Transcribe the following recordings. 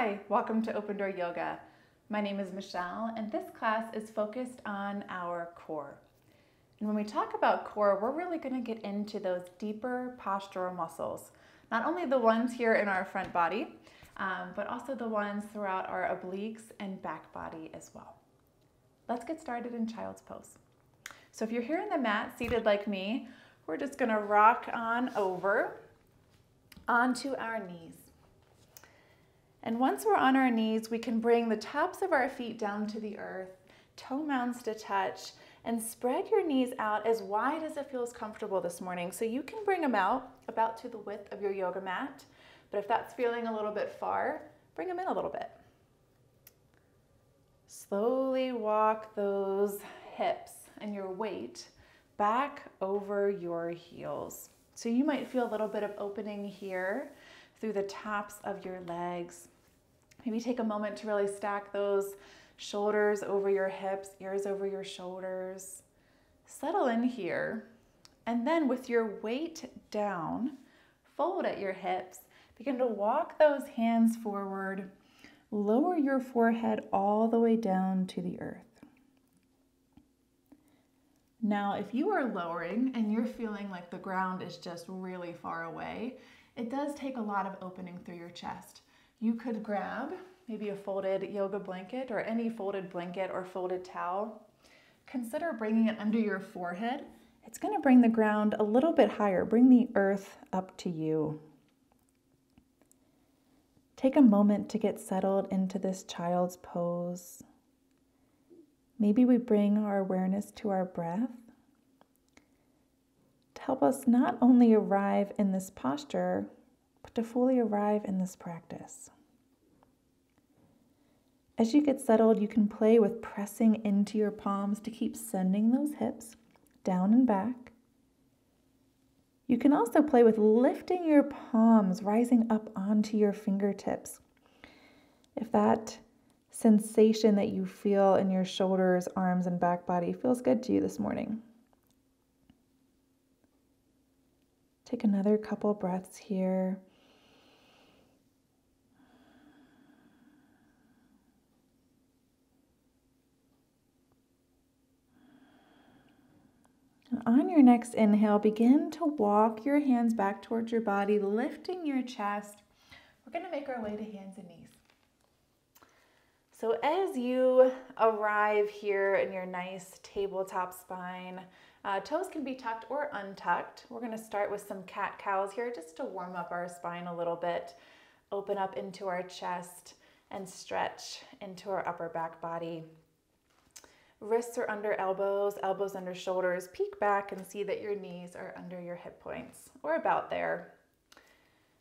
Hi, welcome to Open Door Yoga. My name is Michelle, and this class is focused on our core. And when we talk about core, we're really going to get into those deeper postural muscles, not only the ones here in our front body, but also the ones throughout our obliques and back body as well. Let's get started in child's pose. So if you're here on the mat, seated like me, we're just going to rock on over onto our knees. And once we're on our knees, we can bring the tops of our feet down to the earth, toe mounds to touch, and spread your knees out as wide as it feels comfortable this morning. So you can bring them out about to the width of your yoga mat, but if that's feeling a little bit far, bring them in a little bit. Slowly walk those hips and your weight back over your heels. So you might feel a little bit of opening here through the tops of your legs. Maybe take a moment to really stack those shoulders over your hips, ears over your shoulders. Settle in here. And then with your weight down, fold at your hips. Begin to walk those hands forward. Lower your forehead all the way down to the earth. Now, if you are lowering and you're feeling like the ground is just really far away, it does take a lot of opening through your chest. You could grab maybe a folded yoga blanket or any folded blanket or folded towel. Consider bringing it under your forehead. It's going to bring the ground a little bit higher. Bring the earth up to you. Take a moment to get settled into this child's pose. Maybe we bring our awareness to our breath to help us not only arrive in this posture, but to fully arrive in this practice. As you get settled, you can play with pressing into your palms to keep sending those hips down and back. You can also play with lifting your palms, rising up onto your fingertips. If that sensation that you feel in your shoulders, arms, and back body feels good to you this morning. Take another couple breaths here. And on your next inhale, begin to walk your hands back towards your body, lifting your chest. We're going to make our way to hands and knees. So as you arrive here in your nice tabletop spine, toes can be tucked or untucked. We're going to start with some cat-cows here just to warm up our spine a little bit, open up into our chest, and stretch into our upper back body. Wrists are under elbows, elbows under shoulders. Peek back and see that your knees are under your hip points or about there.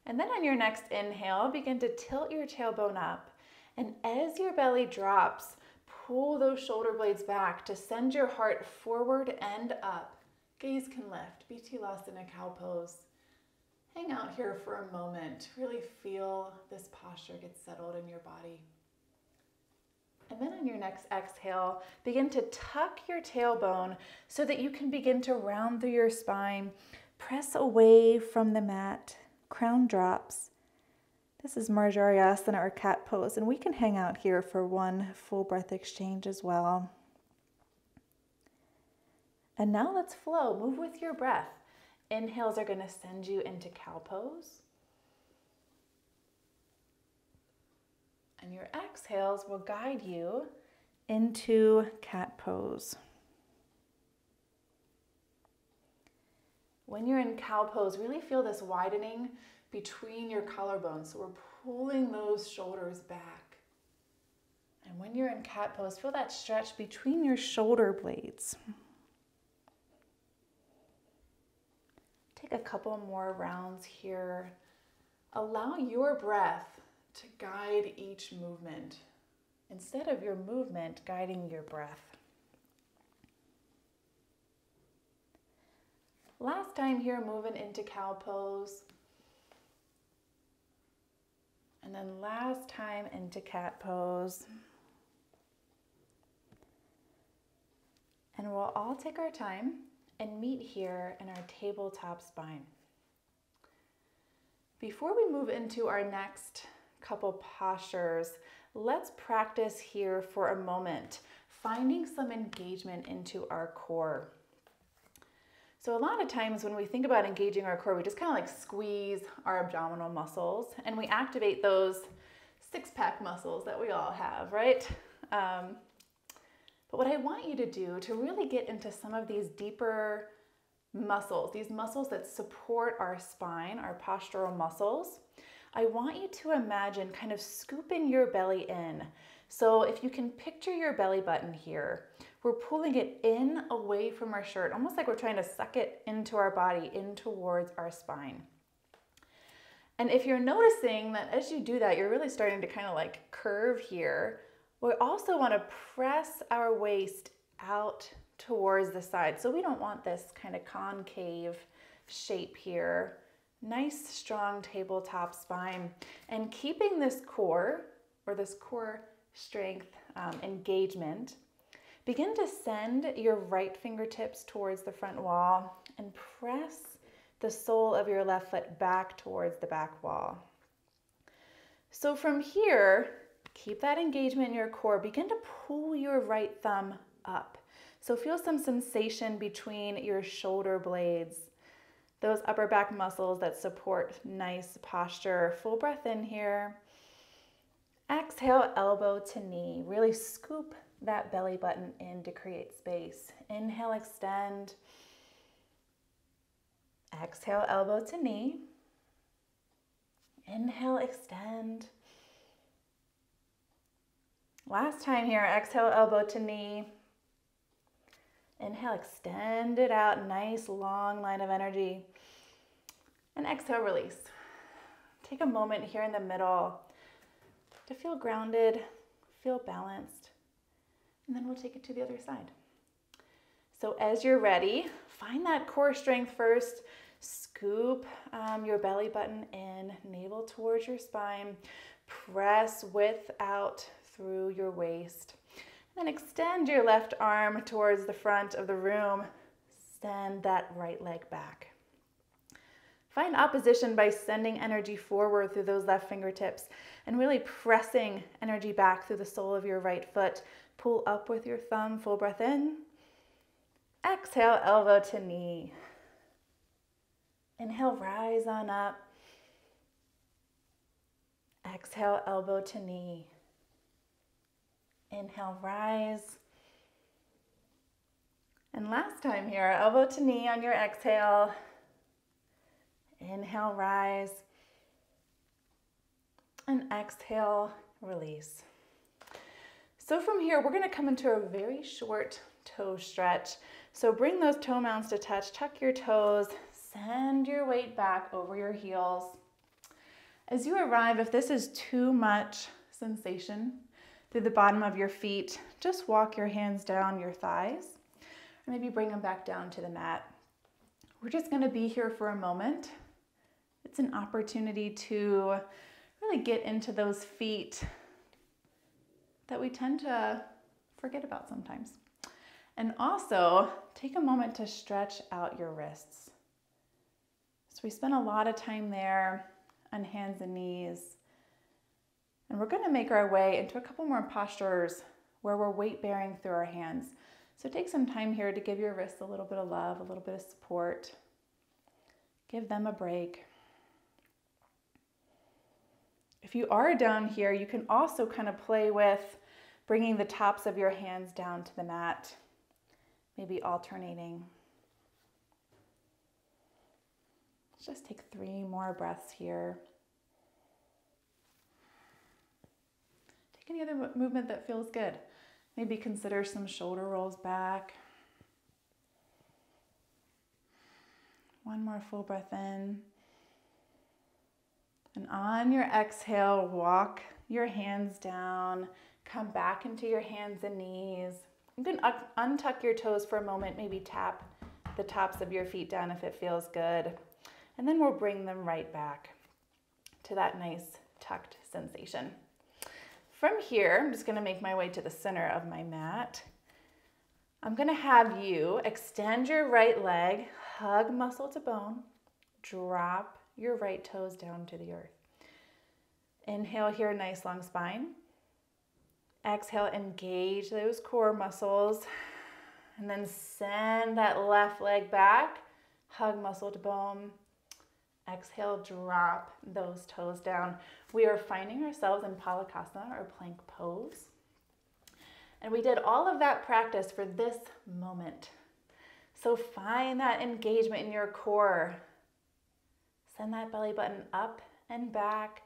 And then on your next inhale, begin to tilt your tailbone up. And as your belly drops, pull those shoulder blades back to send your heart forward and up. Gaze can lift. Bhitti-lasana cow pose. Hang out here for a moment. Really feel this posture get settled in your body. And then on your next exhale, begin to tuck your tailbone so that you can begin to round through your spine. Press away from the mat. Crown drops. This is Marjariyasana or cat pose, and we can hang out here for one full breath exchange as well. And now let's flow. Move with your breath. Inhales are going to send you into cow pose. And your exhales will guide you into cat pose. When you're in cow pose, really feel this widening between your collarbones. So we're pulling those shoulders back. And when you're in cat pose, feel that stretch between your shoulder blades. Take a couple more rounds here. Allow your breath to guide each movement instead of your movement guiding your breath. Last time here, moving into cow pose. And then last time into cat pose. And we'll all take our time and meet here in our tabletop spine. Before we move into our next couple postures, let's practice here for a moment, finding some engagement into our core. So a lot of times when we think about engaging our core, we just kind of like squeeze our abdominal muscles and we activate those six-pack muscles that we all have, right? But what I want you to do to really get into some of these deeper muscles, these muscles that support our spine, our postural muscles, I want you to imagine kind of scooping your belly in. So if you can picture your belly button here, we're pulling it in away from our shirt, almost like we're trying to suck it into our body, in towards our spine. And if you're noticing that as you do that, you're really starting to kind of like curve here, we also want to press our waist out towards the side. So we don't want this kind of concave shape here. Nice, strong tabletop spine. And keeping this core, or this core strength engagement, begin to send your right fingertips towards the front wall and press the sole of your left foot back towards the back wall. So from here, keep that engagement in your core. Begin to pull your right thumb up. So feel some sensation between your shoulder blades, those upper back muscles that support nice posture. Full breath in here. Exhale, elbow to knee. Really scoop that belly button in to create space. Inhale, extend. Exhale, elbow to knee. Inhale, extend. Last time here, exhale, elbow to knee. Inhale, extend it out, nice long line of energy. And exhale, release. Take a moment here in the middle to feel grounded, feel balanced, and then we'll take it to the other side. So as you're ready, find that core strength first. Scoop your belly button in, navel towards your spine. Press width out through your waist. Then extend your left arm towards the front of the room. Send that right leg back. Find opposition by sending energy forward through those left fingertips and really pressing energy back through the sole of your right foot. Pull up with your thumb, full breath in. Exhale, elbow to knee. Inhale, rise on up. Exhale, elbow to knee. Inhale, rise. And last time here, elbow to knee on your exhale. Inhale, rise. And exhale, release. So from here, we're going to come into a very short toe stretch. So bring those toe mounds to touch, tuck your toes, send your weight back over your heels. As you arrive, if this is too much sensation through the bottom of your feet, just walk your hands down your thighs, or maybe bring them back down to the mat. We're just going to be here for a moment. It's an opportunity to really get into those feet that we tend to forget about sometimes. And also take a moment to stretch out your wrists. So we spent a lot of time there on hands and knees. And we're going to make our way into a couple more postures where we're weight bearing through our hands. So take some time here to give your wrists a little bit of love, a little bit of support. Give them a break. If you are down here, you can also kind of play with bringing the tops of your hands down to the mat, maybe alternating. Let's just take 3 more breaths here. Take any other movement that feels good. Maybe consider some shoulder rolls back. 1 more full breath in. And on your exhale, walk your hands down, come back into your hands and knees. You can untuck your toes for a moment, maybe tap the tops of your feet down if it feels good. And then we'll bring them right back to that nice tucked sensation. From here, I'm just gonna make my way to the center of my mat. I'm gonna have you extend your right leg, hug muscle to bone, drop your right toes down to the earth. Inhale here, nice long spine. Exhale, engage those core muscles. And then send that left leg back. Hug muscle to bone. Exhale, drop those toes down. We are finding ourselves in Palakasana or plank pose. And we did all of that practice for this moment. So find that engagement in your core. Send that belly button up and back.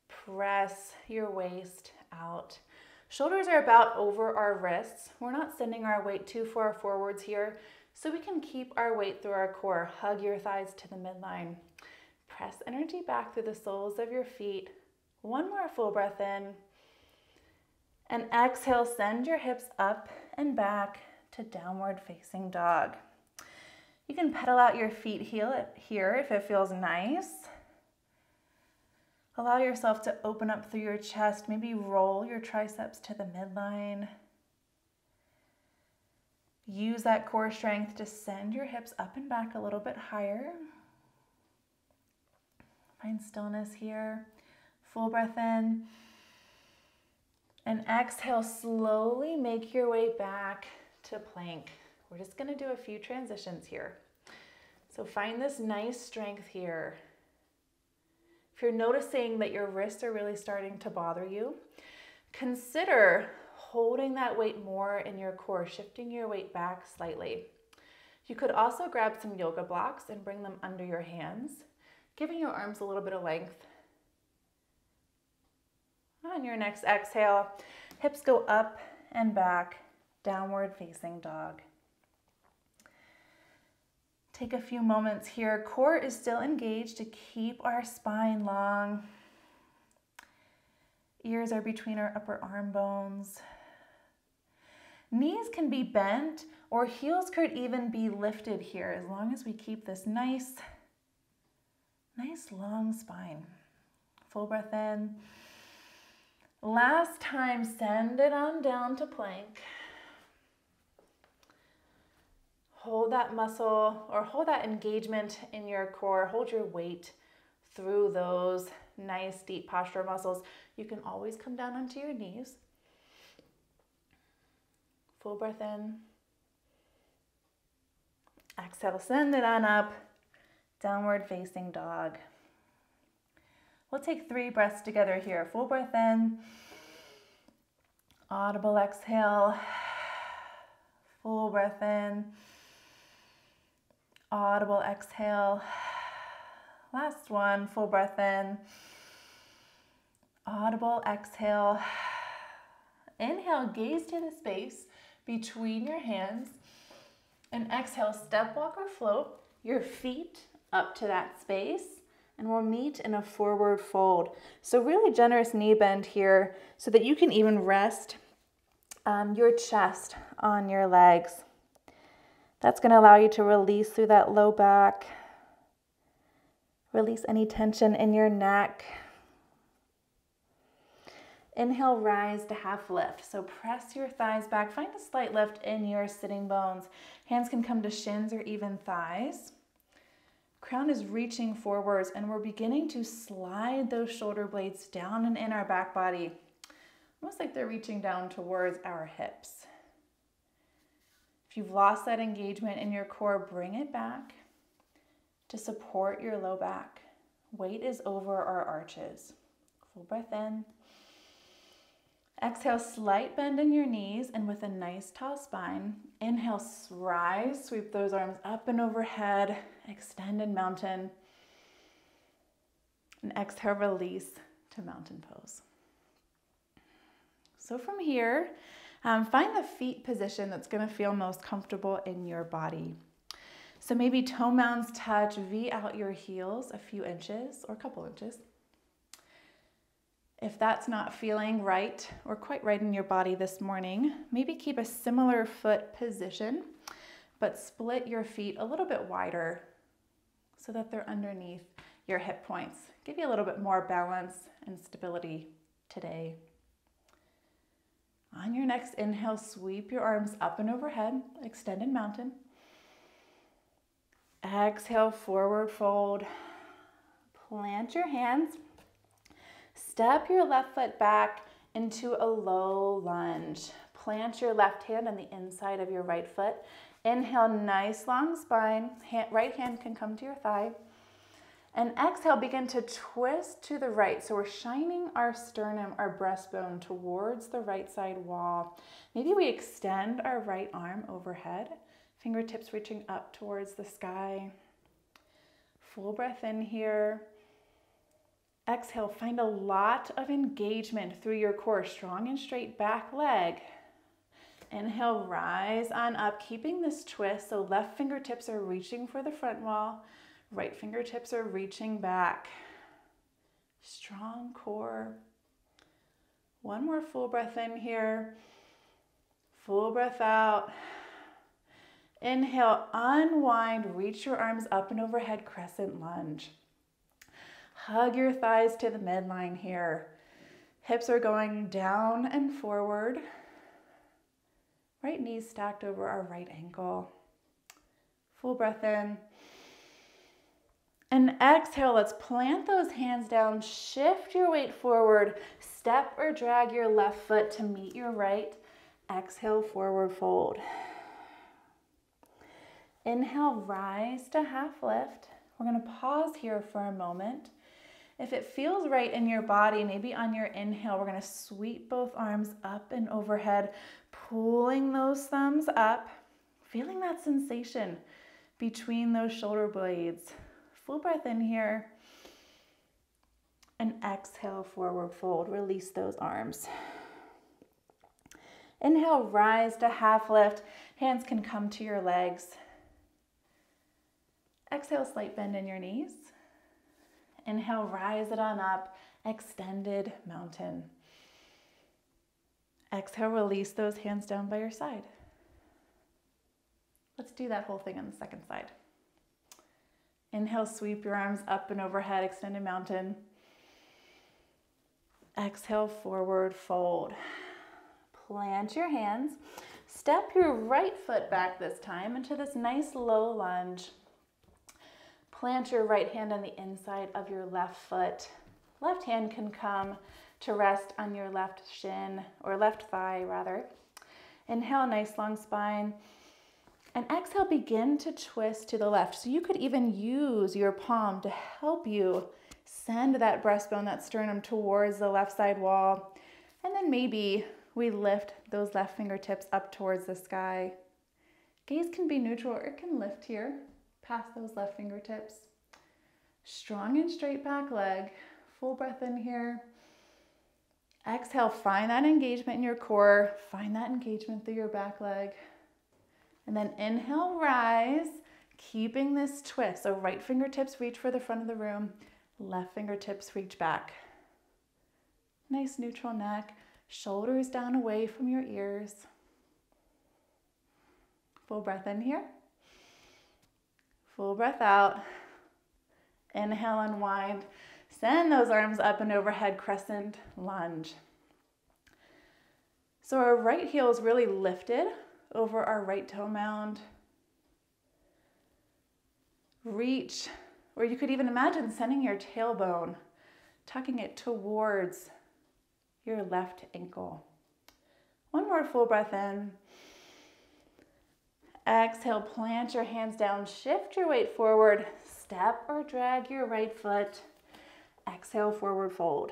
Press your waist out. Shoulders are about over our wrists. We're not sending our weight too far forwards here, so we can keep our weight through our core. Hug your thighs to the midline. Press energy back through the soles of your feet. One more full breath in. And exhale, send your hips up and back to downward facing dog. You can pedal out your feet here if it feels nice. Allow yourself to open up through your chest. Maybe roll your triceps to the midline. Use that core strength to send your hips up and back a little bit higher. Find stillness here. Full breath in. And exhale, slowly make your way back to plank. We're just gonna do a few transitions here. So find this nice strength here. If you're noticing that your wrists are really starting to bother you, consider holding that weight more in your core, shifting your weight back slightly. You could also grab some yoga blocks and bring them under your hands, giving your arms a little bit of length. On your next exhale, hips go up and back, downward facing dog. Take a few moments here. Core is still engaged to keep our spine long. Ears are between our upper arm bones. Knees can be bent or heels could even be lifted here as long as we keep this nice long spine. Full breath in. Last time, send it on down to plank. Hold that muscle or hold that engagement in your core. Hold your weight through those nice deep postural muscles. You can always come down onto your knees. Full breath in. Exhale, send it on up. Downward facing dog. We'll take 3 breaths together here. Full breath in. Audible exhale. Full breath in. Audible exhale. Last one, full breath in. Audible exhale. Inhale, gaze to the space between your hands. And exhale, step, walk, or float your feet up to that space. And we'll meet in a forward fold. So really generous knee bend here so that you can even rest your chest on your legs. That's going to allow you to release through that low back. Release any tension in your neck. Inhale, rise to half lift. So press your thighs back. Find a slight lift in your sitting bones. Hands can come to shins or even thighs. Crown is reaching forwards and we're beginning to slide those shoulder blades down and in our back body. Almost like they're reaching down towards our hips. If you've lost that engagement in your core, bring it back to support your low back. Weight is over our arches. Full breath in. Exhale, slight bend in your knees and with a nice tall spine. Inhale, rise, sweep those arms up and overhead, extended mountain. And exhale, release to mountain pose. So from here, find the feet position that's going to feel most comfortable in your body. So maybe toe mounds touch, V out your heels a few inches or a couple inches. If that's not feeling right or quite right in your body this morning, maybe keep a similar foot position, but split your feet a little bit wider so that they're underneath your hip points. Give you a little bit more balance and stability today. On your next inhale, sweep your arms up and overhead, extended mountain. Exhale, forward fold. Plant your hands. Step your left foot back into a low lunge. Plant your left hand on the inside of your right foot. Inhale, nice long spine. Right hand can come to your thigh. And exhale, begin to twist to the right. So we're shining our sternum, our breastbone towards the right side wall. Maybe we extend our right arm overhead, fingertips reaching up towards the sky. Full breath in here. Exhale, find a lot of engagement through your core, strong and straight back leg. Inhale, rise on up, keeping this twist. So left fingertips are reaching for the front wall, right fingertips are reaching back. Strong core. One more full breath in here. Full breath out. Inhale, unwind, reach your arms up and overhead, crescent lunge. Hug your thighs to the midline here. Hips are going down and forward. Right knee stacked over our right ankle. Full breath in. And exhale, let's plant those hands down, shift your weight forward, step or drag your left foot to meet your right. Exhale, forward fold. Inhale, rise to half lift. We're gonna pause here for a moment. If it feels right in your body, maybe on your inhale, we're gonna sweep both arms up and overhead, pulling those thumbs up, feeling that sensation between those shoulder blades. Full breath in here. And exhale, forward fold. Release those arms. Inhale, rise to half lift. Hands can come to your legs. Exhale, slight bend in your knees. Inhale, rise it on up, extended mountain. Exhale, release those hands down by your side. Let's do that whole thing on the second side. Inhale, sweep your arms up and overhead, extended mountain. Exhale, forward fold. Plant your hands. Step your right foot back this time into this nice low lunge. Plant your right hand on the inside of your left foot. Left hand can come to rest on your left shin, or left thigh rather. Inhale, nice long spine. And exhale, begin to twist to the left. So you could even use your palm to help you send that breastbone, that sternum towards the left side wall. And then maybe we lift those left fingertips up towards the sky. Gaze can be neutral or it can lift here. Past those left fingertips. Strong and straight back leg. Full breath in here. Exhale, find that engagement in your core. Find that engagement through your back leg. And then inhale, rise, keeping this twist. So right fingertips reach for the front of the room. Left fingertips reach back. Nice neutral neck. Shoulders down away from your ears. Full breath in here. Full breath out. Inhale, unwind. Send those arms up and overhead, crescent lunge. So our right heel is really lifted over our right toe mound. Reach, or you could even imagine sending your tailbone, tucking it towards your left ankle. One more full breath in. Exhale, plant your hands down, shift your weight forward, step or drag your right foot. Exhale, forward fold.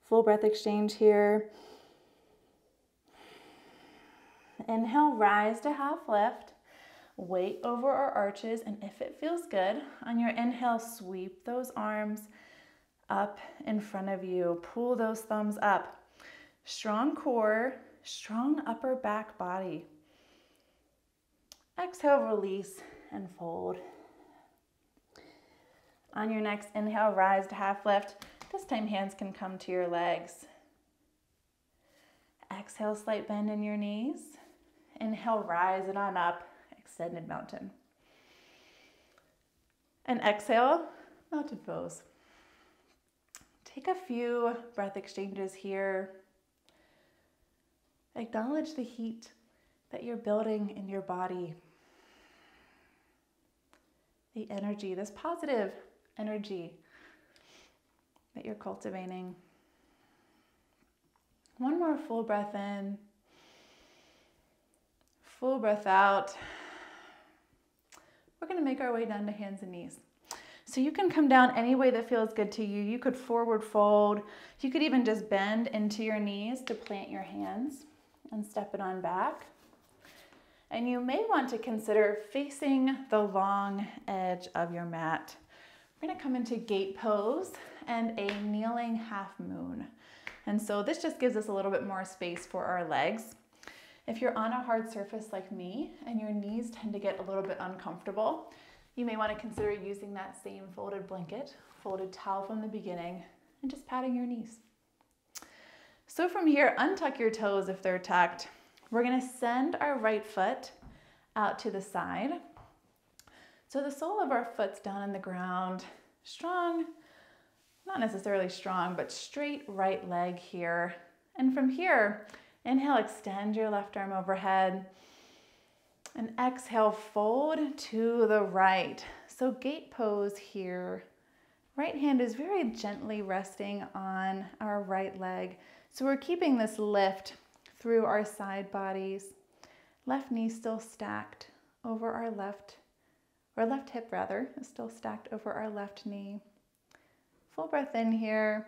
Full breath exchange here. Inhale, rise to half lift. Weight over our arches, and if it feels good, on your inhale, sweep those arms up in front of you. Pull those thumbs up. Strong core, strong upper back body. Exhale, release and fold. On your next inhale, rise to half lift. This time hands can come to your legs. Exhale, slight bend in your knees. Inhale, rise it on up, extended mountain. And exhale, mountain pose. Take a few breath exchanges here. Acknowledge the heat that you're building in your body. The energy, this positive energy that you're cultivating. One more full breath in, full breath out. We're going to make our way down to hands and knees. So you can come down any way that feels good to you. You could forward fold. You could even just bend into your knees to plant your hands and step it on back. And you may want to consider facing the long edge of your mat. We're going to come into gate pose and a kneeling half moon. And so this just gives us a little bit more space for our legs. If you're on a hard surface like me and your knees tend to get a little bit uncomfortable, you may want to consider using that same folded blanket, folded towel from the beginning, and just patting your knees. So from here, untuck your toes if they're tucked. We're going to send our right foot out to the side. So the sole of our foot's down on the ground, strong, not necessarily strong, but straight right leg here. And from here, inhale, extend your left arm overhead. And exhale, fold to the right. So gate pose here. Right hand is very gently resting on our right leg. So we're keeping this lift through our side bodies. Left knee still stacked over our left hip rather, is still stacked over our left knee. Full breath in here.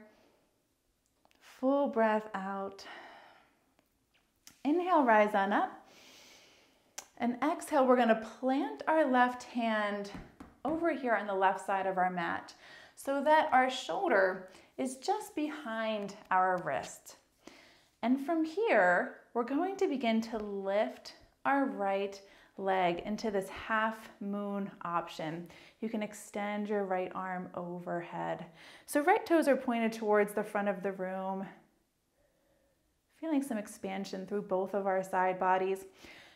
Full breath out. Inhale, rise on up. And exhale, we're going to plant our left hand over here on the left side of our mat so that our shoulder is just behind our wrist. And from here, we're going to begin to lift our right leg into this half moon option. You can extend your right arm overhead. So right toes are pointed towards the front of the room, feeling some expansion through both of our side bodies.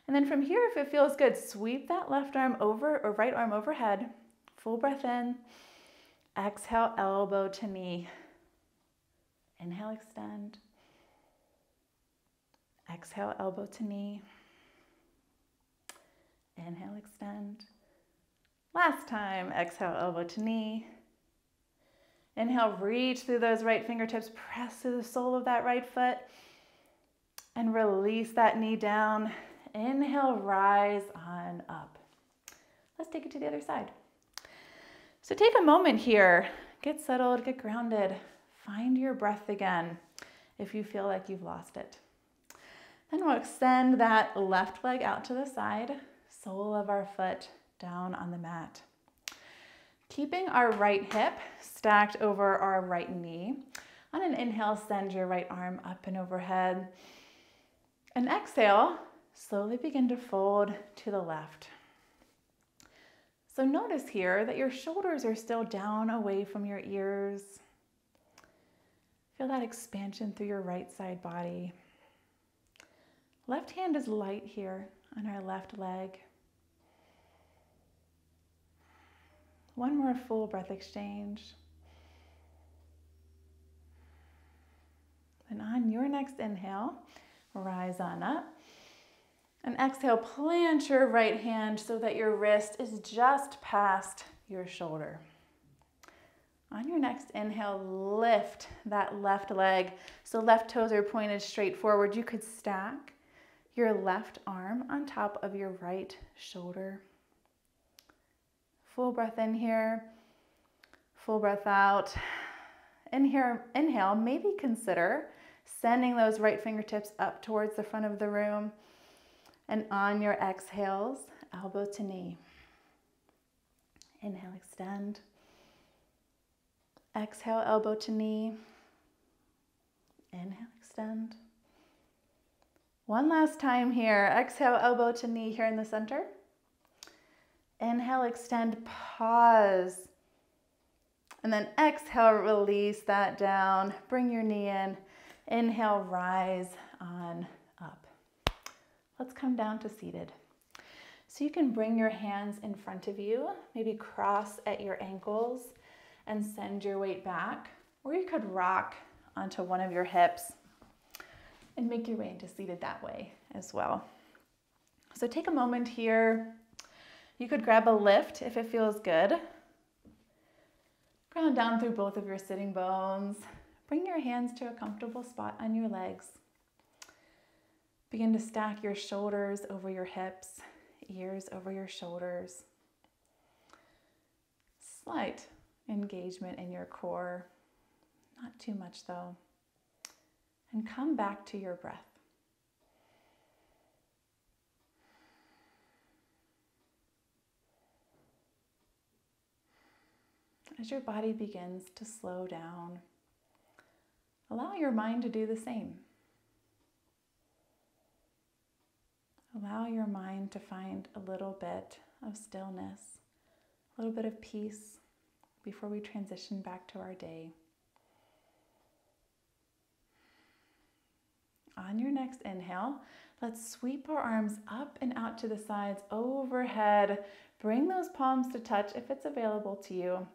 And then from here, if it feels good, sweep that left arm over or right arm overhead. Full breath in. Exhale, elbow to knee. Inhale, extend. Exhale, elbow to knee. Inhale, extend. Last time, exhale, elbow to knee. Inhale, reach through those right fingertips, press through the sole of that right foot, and release that knee down. Inhale, rise on up. Let's take it to the other side. So take a moment here, get settled, get grounded, find your breath again if you feel like you've lost it. Then we'll extend that left leg out to the side, sole of our foot down on the mat. Keeping our right hip stacked over our right knee. On an inhale, send your right arm up and overhead. And exhale, slowly begin to fold to the left. So notice here that your shoulders are still down away from your ears. Feel that expansion through your right side body. Left hand is light here on our left leg. One more full breath exchange. And on your next inhale, rise on up. And exhale, plant your right hand so that your wrist is just past your shoulder. On your next inhale, lift that left leg. So left toes are pointed straight forward. You could stack your left arm on top of your right shoulder. Full breath in here, full breath out. Inhale, maybe consider sending those right fingertips up towards the front of the room. And on your exhales, elbow to knee. Inhale, extend. Exhale, elbow to knee. Inhale, extend. One last time here. Exhale, elbow to knee here in the center. Inhale, extend, pause. And then exhale, release that down. Bring your knee in. Inhale, rise on up. Let's come down to seated. So you can bring your hands in front of you, maybe cross at your ankles and send your weight back. Or you could rock onto one of your hips and make your way into seated that way as well. So take a moment here. You could grab a lift if it feels good. Ground down through both of your sitting bones. Bring your hands to a comfortable spot on your legs. Begin to stack your shoulders over your hips, ears over your shoulders. Slight engagement in your core, not too much though. And come back to your breath. As your body begins to slow down, allow your mind to do the same. Allow your mind to find a little bit of stillness, a little bit of peace before we transition back to our day. On your next inhale, let's sweep our arms up and out to the sides, overhead. Bring those palms to touch if it's available to you.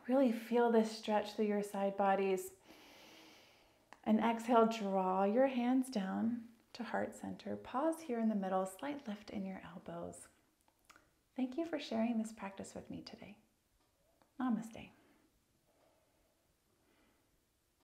Really feel this stretch through your side bodies. And exhale, draw your hands down to heart center. Pause here in the middle, slight lift in your elbows. Thank you for sharing this practice with me today. Namaste.